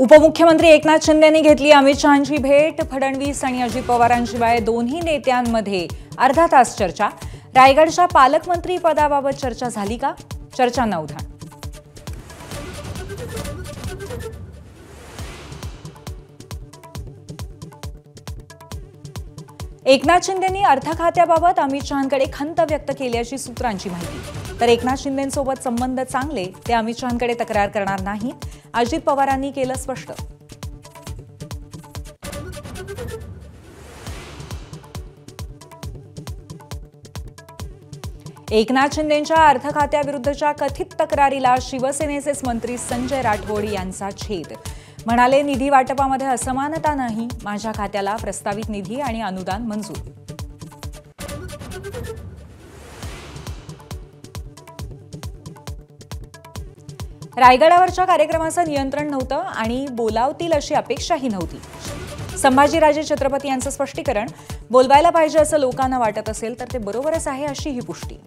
उपमुख्यमंत्री एकनाथ शिंदेंनी घेतली अमित शहांची भेट। फडणवीस आणि अजित पवारांशिवाय दोन्ही नेत्यांमध्ये अर्धा तास चर्चा। रायगडच्या पालकमंत्री पदाबाबत चर्चा झाली का? चर्चांना उधाण। एकनाथ शिंदेंनी अर्थ खात्याबाबत अमित शहांकडे खंत व्यक्त केल्याची सूत्रांची माहिती। तर एकनाथ शिंदेंसोबत संबंध चांगले, ते अमित शहांकडे तक्रार करणार नाहीत, अजित पवारांनी केलं स्पष्ट। एकनाथ शिंदेंच्या अर्थ खात्याविरुद्धच्या कथित तक्रारीला शिवसेनेचेच मंत्री संजय राठोड यांचा छेद। म्हणाले, निधी वाटपामध्ये असमानता नाही, माझ्या खात्याला प्रस्तावित निधी आणि अनुदान मंजूर। रायगडावरच्या कार्यक्रमाचं नियंत्रण नव्हतं आणि बोलावतील अशी अपेक्षाही नव्हती। संभाजीराजे छत्रपती यांचं स्पष्टीकरण, बोलवायला पाहिजे असं लोकांना वाटत असेल तर ते बरोबरच आहे अशी ही पुष्टी।